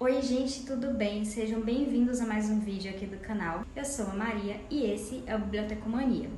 Oi gente, tudo bem? Sejam bem-vindos a mais um vídeo aqui do canal. Eu sou a Maria e esse é o Bibliotecomania.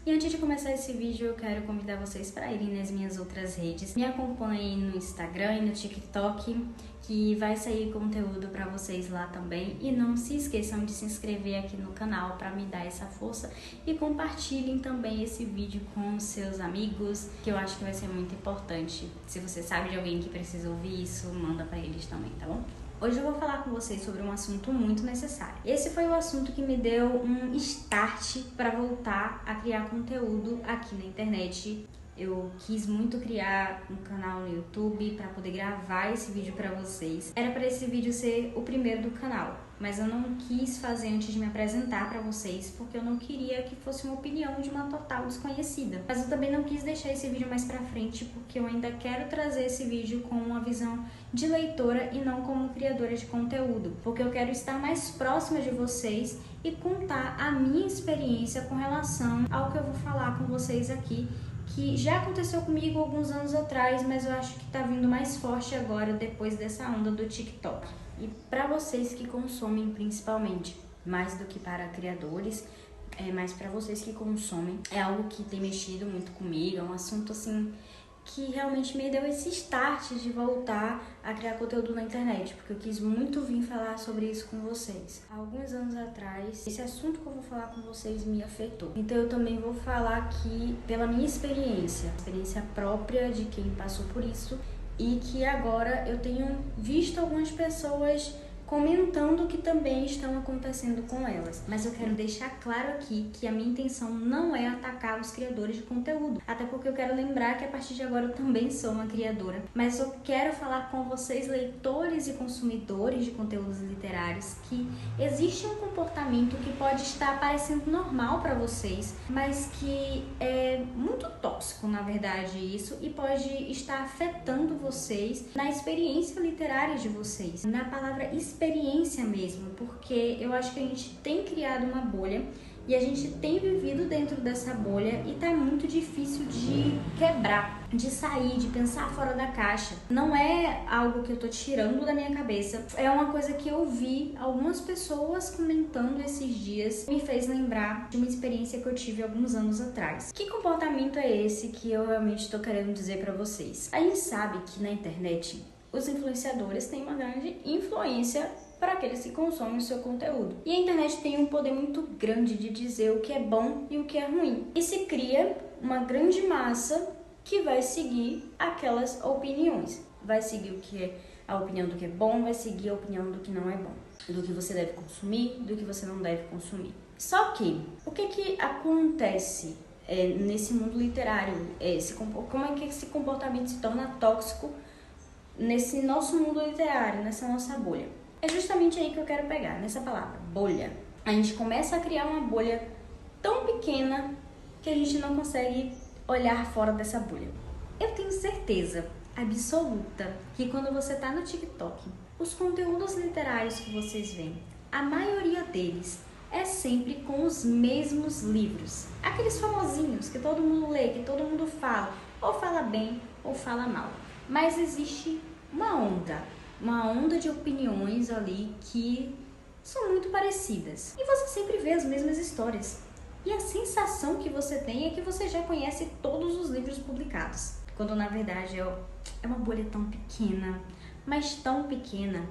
E antes de começar esse vídeo, eu quero convidar vocês para irem nas minhas outras redes. Me acompanhem no Instagram e no TikTok, que vai sair conteúdo para vocês lá também. E não se esqueçam de se inscrever aqui no canal para me dar essa força. E compartilhem também esse vídeo com seus amigos, que eu acho que vai ser muito importante. Se você sabe de alguém que precisa ouvir isso, manda para eles também, tá bom? Hoje eu vou falar com vocês sobre um assunto muito necessário. Esse foi o assunto que me deu um start para voltar a criar conteúdo aqui na internet. Eu quis muito criar um canal no YouTube para poder gravar esse vídeo para vocês. Era para esse vídeo ser o primeiro do canal, mas eu não quis fazer antes de me apresentar para vocês, porque eu não queria que fosse uma opinião de uma total desconhecida. Mas eu também não quis deixar esse vídeo mais para frente, porque eu ainda quero trazer esse vídeo com uma visão de leitora e não como criadora de conteúdo, porque eu quero estar mais próxima de vocês e contar a minha experiência com relação ao que eu vou falar com vocês aqui, que já aconteceu comigo alguns anos atrás, mas eu acho que tá vindo mais forte agora depois dessa onda do TikTok. E para vocês que consomem principalmente, mais do que para criadores, mas para vocês que consomem, é algo que tem mexido muito comigo, é um assunto assim que realmente me deu esse start de voltar a criar conteúdo na internet, porque eu quis muito vir falar sobre isso com vocês. Há alguns anos atrás, esse assunto que eu vou falar com vocês me afetou. Então eu também vou falar aqui pela minha experiência própria de quem passou por isso, e que agora eu tenho visto algumas pessoas comentando que também estão acontecendo com elas. Mas eu quero deixar claro aqui que a minha intenção não é atacar os criadores de conteúdo, até porque eu quero lembrar que a partir de agora eu também sou uma criadora, mas eu quero falar com vocês, leitores e consumidores de conteúdos literários, que existe um comportamento que pode estar parecendo normal para vocês, mas que é muito tóxico, na verdade, isso, e pode estar afetando vocês na experiência literária de vocês, na palavra experiência mesmo, porque eu acho que a gente tem criado uma bolha e a gente tem vivido dentro dessa bolha e tá muito difícil de quebrar, de sair, de pensar fora da caixa. Não é algo que eu tô tirando da minha cabeça, é uma coisa que eu vi algumas pessoas comentando esses dias, me fez lembrar de uma experiência que eu tive alguns anos atrás. Que comportamento é esse que eu realmente tô querendo dizer pra vocês? A gente sabe que na internet os influenciadores têm uma grande influência para aqueles que consomem o seu conteúdo. E a internet tem um poder muito grande de dizer o que é bom e o que é ruim. E se cria uma grande massa que vai seguir aquelas opiniões. Vai seguir o que é a opinião do que é bom, vai seguir a opinião do que não é bom. Do que você deve consumir, do que você não deve consumir. Só que, o que acontece nesse mundo literário? Como é que esse comportamento se torna tóxico nesse nosso mundo literário, nessa nossa bolha? É justamente aí que eu quero pegar, nessa palavra, bolha. A gente começa a criar uma bolha tão pequena que a gente não consegue olhar fora dessa bolha. Eu tenho certeza absoluta que quando você tá no TikTok, os conteúdos literários que vocês veem, a maioria deles é sempre com os mesmos livros. Aqueles famosinhos que todo mundo lê, que todo mundo fala, ou fala bem ou fala mal. Mas existe uma onda de opiniões ali que são muito parecidas. E você sempre vê as mesmas histórias. E a sensação que você tem é que você já conhece todos os livros publicados. Quando na verdade é uma bolha tão pequena, mas tão pequena,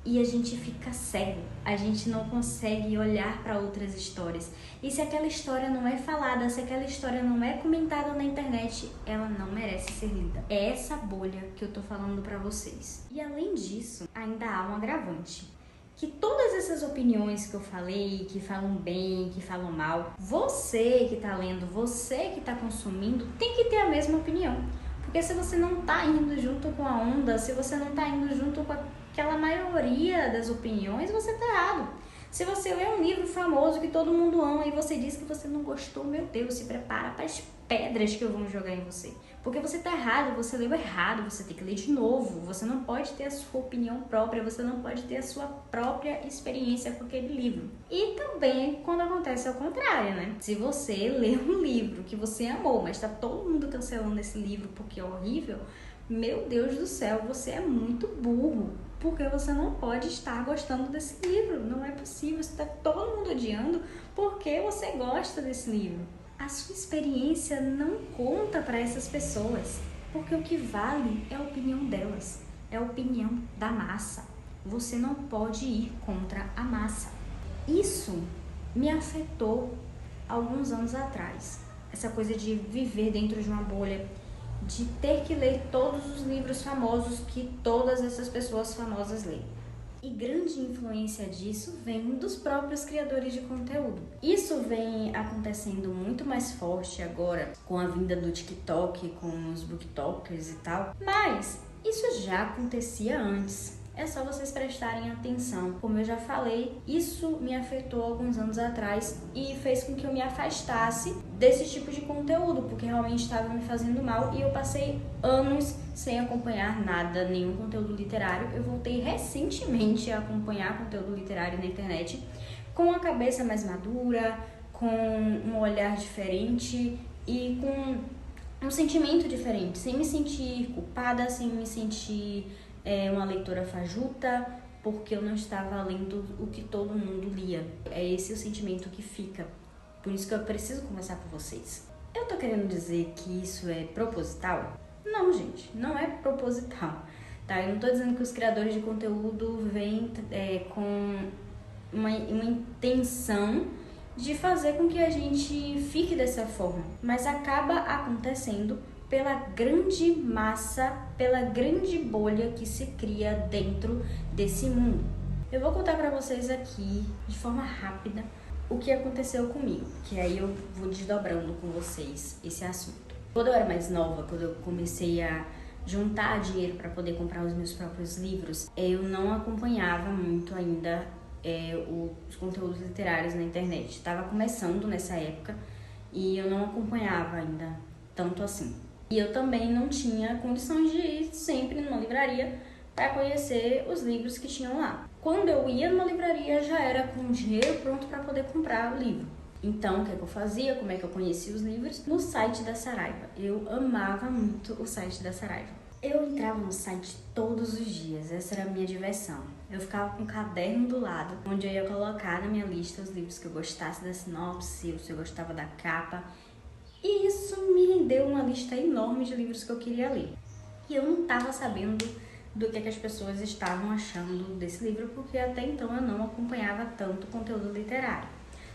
e a gente fica cego, a gente não consegue olhar para outras histórias. E se aquela história não é falada, se aquela história não é comentada na internet, ela não merece ser lida. É essa bolha que eu tô falando para vocês. E além disso, ainda há um agravante. Que todas essas opiniões que eu falei, que falam bem, que falam mal, você que tá lendo, você que tá consumindo, tem que ter a mesma opinião. Porque se você não tá indo junto com a onda, se você não tá indo junto com aquela maioria das opiniões, você tá errado. Se você lê um livro famoso que todo mundo ama e você diz que você não gostou, meu Deus, se prepara para as pedras que eu vou jogar em você. Porque você tá errado, você leu errado, você tem que ler de novo. Você não pode ter a sua opinião própria, você não pode ter a sua própria experiência com aquele livro. E também quando acontece ao contrário, né? Se você lê um livro que você amou, mas tá todo mundo cancelando esse livro porque é horrível, Meu Deus do céu, você é muito burro, porque você não pode estar gostando desse livro. Não é possível, você está todo mundo odiando porque você gosta desse livro. A sua experiência não conta para essas pessoas, porque o que vale é a opinião delas, é a opinião da massa. Você não pode ir contra a massa. Isso me afetou alguns anos atrás. Essa coisa de viver dentro de uma bolha, de ter que ler todos os livros famosos que todas essas pessoas famosas leem. E grande influência disso vem dos próprios criadores de conteúdo. Isso vem acontecendo muito mais forte agora com a vinda do TikTok, com os booktokers e tal, mas isso já acontecia antes. É só vocês prestarem atenção. Como eu já falei, isso me afetou alguns anos atrás e fez com que eu me afastasse desse tipo de conteúdo, porque realmente estava me fazendo mal e eu passei anos sem acompanhar nada, nenhum conteúdo literário. Eu voltei recentemente a acompanhar conteúdo literário na internet com a cabeça mais madura, com um olhar diferente e com um sentimento diferente, sem me sentir culpada, sem me sentir uma leitora fajuta, porque eu não estava lendo o que todo mundo lia. É esse o sentimento que fica. Por isso que eu preciso conversar com vocês. Eu tô querendo dizer que isso é proposital? Não, gente, não é proposital, tá? Eu não tô dizendo que os criadores de conteúdo vêm com uma intenção de fazer com que a gente fique dessa forma, mas acaba acontecendo pela grande massa, pela grande bolha que se cria dentro desse mundo. Eu vou contar pra vocês aqui, de forma rápida, o que aconteceu comigo, que aí eu vou desdobrando com vocês esse assunto. Quando eu era mais nova, quando eu comecei a juntar dinheiro para poder comprar os meus próprios livros, eu não acompanhava muito ainda os conteúdos literários na internet. Estava começando nessa época e eu não acompanhava ainda tanto assim. E eu também não tinha condições de ir sempre numa livraria para conhecer os livros que tinham lá. Quando eu ia numa livraria, já era com o dinheiro pronto para poder comprar o livro. Então, o que é que eu fazia? Como é que eu conhecia os livros? No site da Saraiva. Eu amava muito o site da Saraiva. Eu entrava no site todos os dias, essa era a minha diversão. Eu ficava com um caderno do lado, onde eu ia colocar na minha lista os livros que eu gostasse da sinopse, se eu gostava da capa. E isso me rendeu uma lista enorme de livros que eu queria ler. E eu não estava sabendo do que as pessoas estavam achando desse livro, porque até então eu não acompanhava tanto conteúdo literário.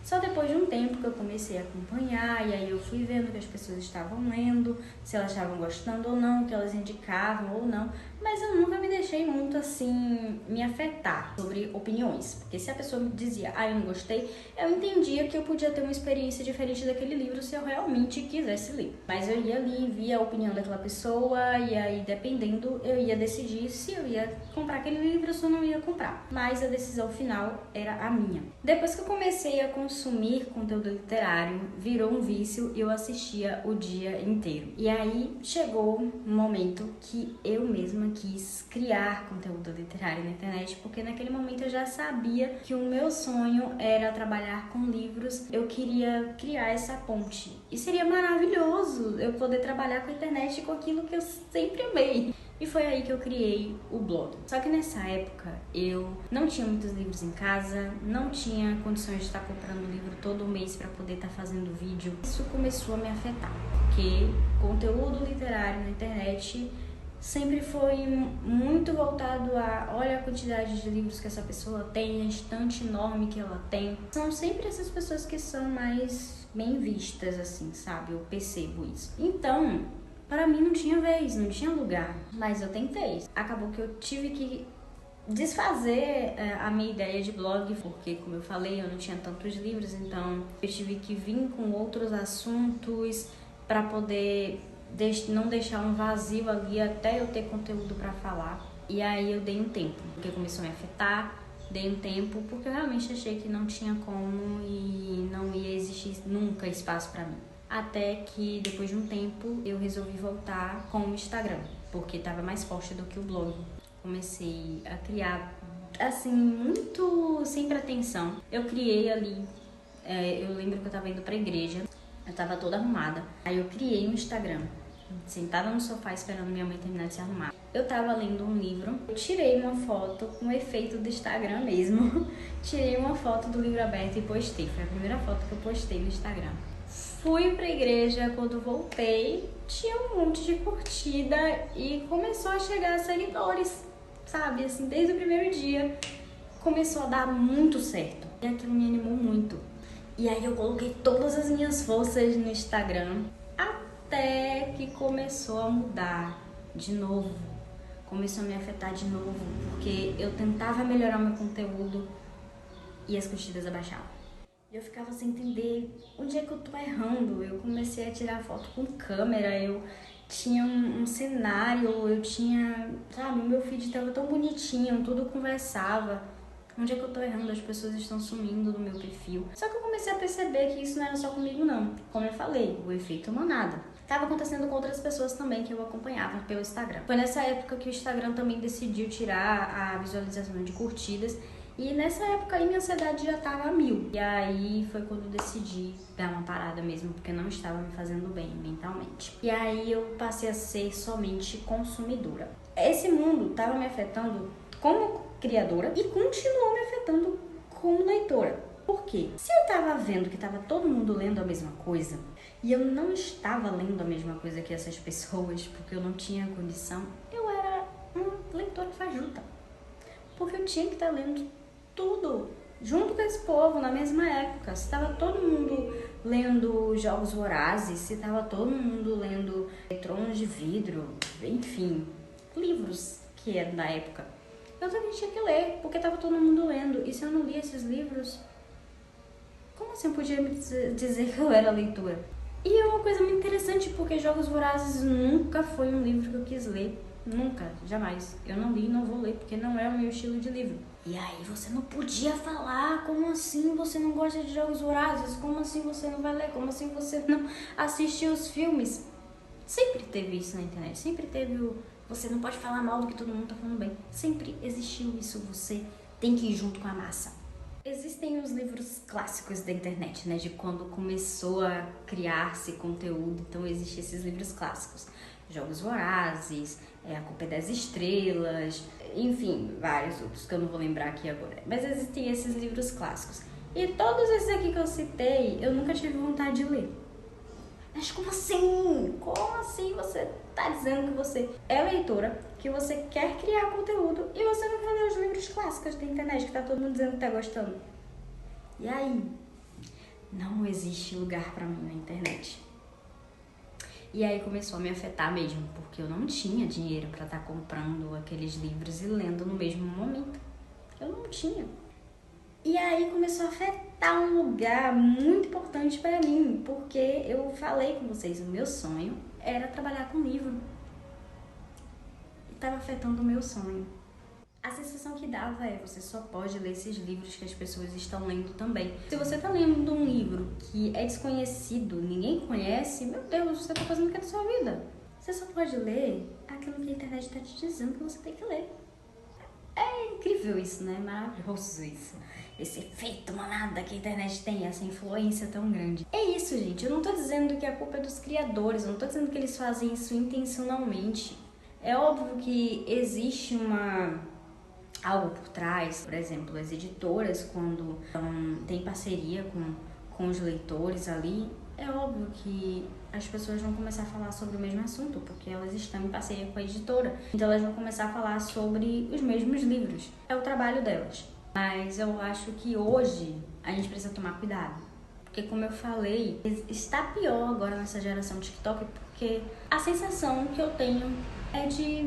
Só depois de um tempo que eu comecei a acompanhar, e aí eu fui vendo o que as pessoas estavam lendo, se elas estavam gostando ou não, o que elas indicavam ou não, mas eu nunca me deixei muito assim me afetar sobre opiniões, porque se a pessoa me dizia, eu não gostei, eu entendia que eu podia ter uma experiência diferente daquele livro se eu realmente quisesse ler. Mas eu ia ali, via a opinião daquela pessoa, e aí dependendo eu ia decidir se eu ia comprar aquele livro ou se eu não ia comprar. Mas a decisão final era a minha. Depois que eu comecei a consumir conteúdo literário, virou um vício e eu assistia o dia inteiro. E aí chegou um momento que eu mesma quis criar conteúdo literário na internet, porque naquele momento eu já sabia que o meu sonho era trabalhar com livros, eu queria criar essa ponte. E seria maravilhoso eu poder trabalhar com a internet e com aquilo que eu sempre amei. E foi aí que eu criei o blog. Só que nessa época eu não tinha muitos livros em casa, não tinha condições de estar comprando livro todo mês para poder estar fazendo vídeo. Isso começou a me afetar, porque conteúdo literário na internet sempre foi muito voltado a olha a quantidade de livros que essa pessoa tem, a estante enorme que ela tem. São sempre essas pessoas que são mais bem vistas, assim, sabe? Eu percebo isso. Então, para mim não tinha vez, não tinha lugar, mas eu tentei. Acabou que eu tive que desfazer a minha ideia de blog, porque, como eu falei, eu não tinha tantos livros, então eu tive que vir com outros assuntos para poder não deixar um vazio ali até eu ter conteúdo para falar. E aí eu dei um tempo, porque começou a me afetar, dei um tempo, porque eu realmente achei que não tinha como e não ia existir nunca espaço para mim. Até que depois de um tempo eu resolvi voltar com o Instagram, porque estava mais forte do que o blog. Comecei a criar, assim, muito sem pretensão. Eu criei ali, eu lembro que eu estava indo pra igreja, eu estava toda arrumada. Aí eu criei um Instagram sentada no sofá esperando minha mãe terminar de se arrumar. Eu tava lendo um livro, eu tirei uma foto com o efeito do Instagram mesmo. Tirei uma foto do livro aberto e postei. Foi a primeira foto que eu postei no Instagram. Fui pra igreja, quando voltei, tinha um monte de curtida e começou a chegar seguidores, sabe? Assim, desde o primeiro dia começou a dar muito certo. E aquilo me animou muito. E aí eu coloquei todas as minhas forças no Instagram, até que começou a mudar de novo. Começou a me afetar de novo, porque eu tentava melhorar meu conteúdo e as curtidas abaixavam. Eu ficava sem entender onde é que eu tô errando. Eu comecei a tirar foto com câmera, eu tinha um cenário, eu tinha, sabe, o meu feed tava tão bonitinho, tudo conversava. Onde é que eu tô errando? As pessoas estão sumindo do meu perfil. Só que eu comecei a perceber que isso não era só comigo, não. Como eu falei, o efeito manada. Tava acontecendo com outras pessoas também que eu acompanhava pelo Instagram. Foi nessa época que o Instagram também decidiu tirar a visualização de curtidas. E nessa época aí minha ansiedade já tava a 1000. E aí foi quando eu decidi dar uma parada mesmo, porque não estava me fazendo bem mentalmente. E aí eu passei a ser somente consumidora. Esse mundo tava me afetando como criadora e continuou me afetando como leitora. Por quê? Se eu tava vendo que tava todo mundo lendo a mesma coisa e eu não estava lendo a mesma coisa que essas pessoas, porque eu não tinha condição, eu era uma leitora fajuta. Porque eu tinha que estar lendo tudo junto com esse povo na mesma época. Se tava todo mundo lendo Jogos Vorazes, se tava todo mundo lendo Tronos de Vidro, enfim, livros que eram da época, eu também tinha que ler, porque tava todo mundo lendo. E se eu não lia esses livros, como assim eu podia me dizer que eu era leitora? E é uma coisa muito interessante, porque Jogos Vorazes nunca foi um livro que eu quis ler. Nunca, jamais. Eu não li e não vou ler, porque não é o meu estilo de livro. E aí você não podia falar, como assim você não gosta de Jogos Vorazes? Como assim você não vai ler? Como assim você não assistiu os filmes? Sempre teve isso na internet, sempre teve você não pode falar mal do que todo mundo tá falando bem. Sempre existiu isso, você tem que ir junto com a massa. Existem os livros clássicos da internet, né? De quando começou a criar-se conteúdo. Então existem esses livros clássicos. Jogos Vorazes, A Culpa é das Estrelas, enfim, vários outros que eu não vou lembrar aqui agora. Mas existem esses livros clássicos. E todos esses aqui que eu citei, eu nunca tive vontade de ler. Mas como assim? Como assim você tá dizendo que você é leitora, que você quer criar conteúdo e você não quer ler os livros clássicos da internet que tá todo mundo dizendo que tá gostando? E aí? Não existe lugar pra mim na internet. E aí começou a me afetar mesmo, porque eu não tinha dinheiro pra estar comprando aqueles livros e lendo no mesmo momento. Eu não tinha. E aí começou a afetar um lugar muito importante para mim, porque eu falei com vocês, o meu sonho era trabalhar com livro. E estava afetando o meu sonho. A sensação que dava é, você só pode ler esses livros que as pessoas estão lendo também. Se você está lendo um livro que é desconhecido, ninguém conhece, meu Deus, você está fazendo o que é da sua vida? Você só pode ler aquilo que a internet está te dizendo que você tem que ler. É incrível isso, né? Maravilhoso isso. Esse efeito manada que a internet tem, essa influência tão grande. É isso, gente. Eu não tô dizendo que a culpa é dos criadores, eu não tô dizendo que eles fazem isso intencionalmente. É óbvio que existe algo por trás. Por exemplo, as editoras, quando tem parceria com os leitores ali, é óbvio que as pessoas vão começar a falar sobre o mesmo assunto, porque elas estão em parceria com a editora. Então elas vão começar a falar sobre os mesmos livros. É o trabalho delas. Mas eu acho que hoje a gente precisa tomar cuidado. Porque como eu falei, está pior agora nessa geração TikTok, porque a sensação que eu tenho é de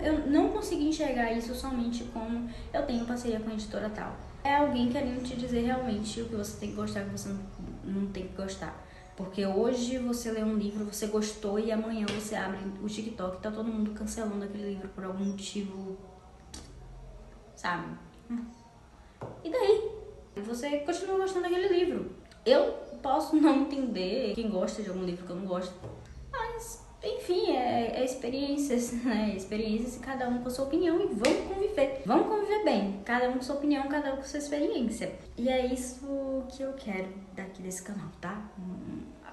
eu não conseguir enxergar isso somente como eu tenho parceria com a editora tal. É alguém querendo te dizer realmente o que você tem que gostar e o que você não tem que gostar. Porque hoje você lê um livro, você gostou e amanhã você abre o TikTok e tá todo mundo cancelando aquele livro por algum motivo, sabe? E daí? Você continua gostando daquele livro. Eu posso não entender quem gosta de algum livro que eu não gosto, mas, enfim, é experiências, né? Experiências e cada um com a sua opinião e vamos conviver. Vamos conviver bem. Cada um com sua opinião, cada um com sua experiência. E é isso que eu quero daqui desse canal, tá?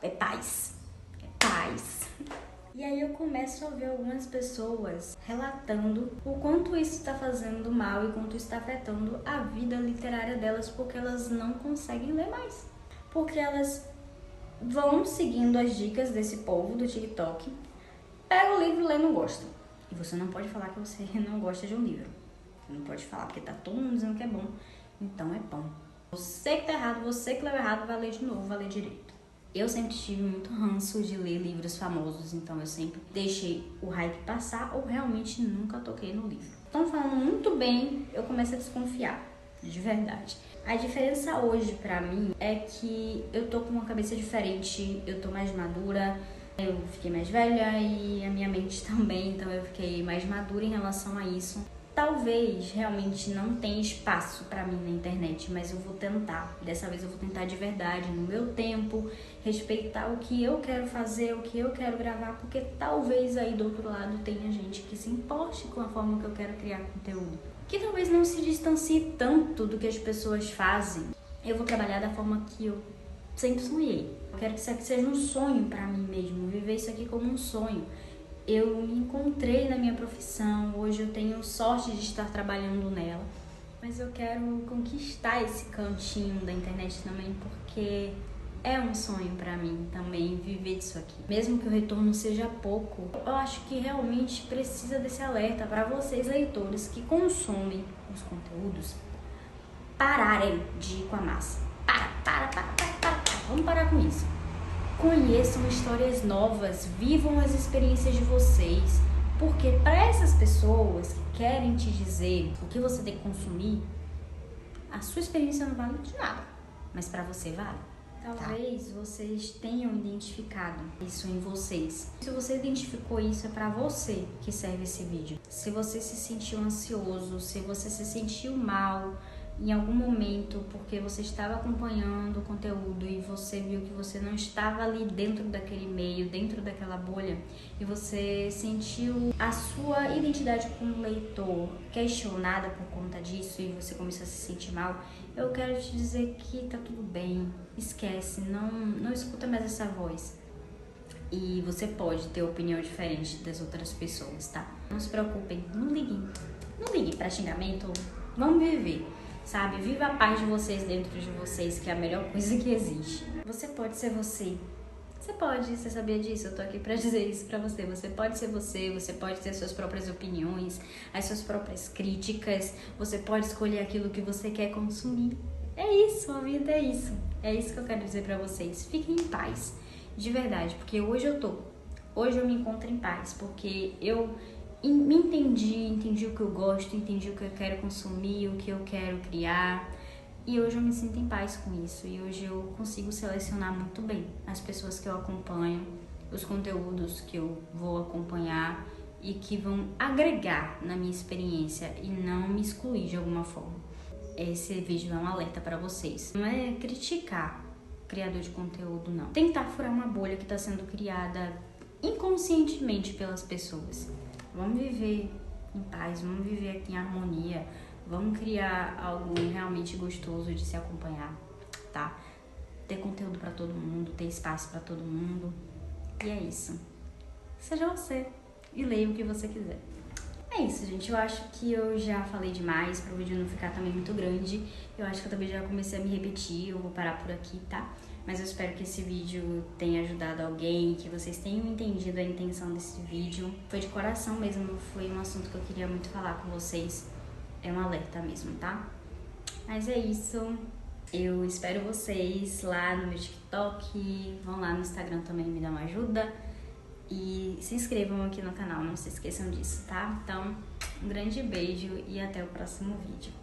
É paz. É paz. E aí eu começo a ver algumas pessoas relatando o quanto isso está fazendo mal e quanto isso está afetando a vida literária delas, porque elas não conseguem ler mais. Porque elas vão seguindo as dicas desse povo do TikTok, pega o livro e lê e não gosta. E você não pode falar que você não gosta de um livro. Você não pode falar, porque tá todo mundo dizendo que é bom. Então é bom. Você que tá errado, você que leu errado, vai ler de novo, vai ler direito. Eu sempre tive muito ranço de ler livros famosos, então eu sempre deixei o hype passar ou realmente nunca toquei no livro. Estão falando muito bem, eu começo a desconfiar, de verdade. A diferença hoje pra mim é que eu tô com uma cabeça diferente, eu tô mais madura, eu fiquei mais velha e a minha mente também, então eu fiquei mais madura em relação a isso. Talvez realmente não tenha espaço pra mim na internet, mas eu vou tentar. Dessa vez eu vou tentar de verdade, no meu tempo, respeitar o que eu quero fazer, o que eu quero gravar, porque talvez aí do outro lado tenha gente que se importe com a forma que eu quero criar conteúdo, que talvez não se distancie tanto do que as pessoas fazem. Eu vou trabalhar da forma que eu sempre sonhei. Eu quero que isso aqui seja um sonho pra mim mesmo, viver isso aqui como um sonho. Eu me encontrei na minha profissão, hoje eu tenho sorte de estar trabalhando nela, mas eu quero conquistar esse cantinho da internet também, porque é um sonho pra mim também viver disso aqui. Mesmo que o retorno seja pouco, eu acho que realmente precisa desse alerta para vocês, leitores, que consomem os conteúdos, pararem de ir com a massa. Para. Vamos parar com isso. Conheçam histórias novas, vivam as experiências de vocês, porque para essas pessoas que querem te dizer o que você tem que consumir, a sua experiência não vale de nada, mas para você vale. Talvez vocês tenham identificado isso em vocês. Se você identificou isso, é para você que serve esse vídeo. Se você se sentiu ansioso, se você se sentiu mal em algum momento porque você estava acompanhando o conteúdo e você viu que você não estava ali dentro daquele meio, dentro daquela bolha, e você sentiu a sua identidade como leitor questionada por conta disso e você começou a se sentir mal, eu quero te dizer que tá tudo bem, esquece, não escuta mais essa voz. E você pode ter opinião diferente das outras pessoas, tá? Não se preocupem, não liguem pra xingamento, vamos viver. Sabe? Viva a paz de vocês dentro de vocês, que é a melhor coisa que existe. Você pode ser você. Você sabia disso? Eu tô aqui pra dizer isso pra você. Você pode ser você pode ter suas próprias opiniões, as suas próprias críticas, você pode escolher aquilo que você quer consumir. É isso, a vida é isso. É isso que eu quero dizer pra vocês. Fiquem em paz, de verdade, porque hoje eu me encontro em paz, porque eu me entendi o que eu gosto, entendi o que eu quero consumir, o que eu quero criar, e hoje eu me sinto em paz com isso, e hoje eu consigo selecionar muito bem as pessoas que eu acompanho, os conteúdos que eu vou acompanhar e que vão agregar na minha experiência e não me excluir de alguma forma. Esse vídeo é um alerta para vocês. Não é criticar o criador de conteúdo, não. Tentar furar uma bolha que está sendo criada inconscientemente pelas pessoas. Vamos viver em paz, vamos viver aqui em harmonia, vamos criar algo realmente gostoso de se acompanhar, tá? Ter conteúdo pra todo mundo, ter espaço pra todo mundo. E é isso. Seja você e leia o que você quiser. É isso, gente. Eu acho que eu já falei demais para o vídeo não ficar também muito grande. Eu acho que eu também já comecei a me repetir, eu vou parar por aqui, tá? Mas eu espero que esse vídeo tenha ajudado alguém, que vocês tenham entendido a intenção desse vídeo. Foi de coração mesmo, foi um assunto que eu queria muito falar com vocês. É um alerta mesmo, tá? Mas é isso. Eu espero vocês lá no meu TikTok, vão lá no Instagram também me dar uma ajuda. E se inscrevam aqui no canal, não se esqueçam disso, tá? Então, um grande beijo e até o próximo vídeo.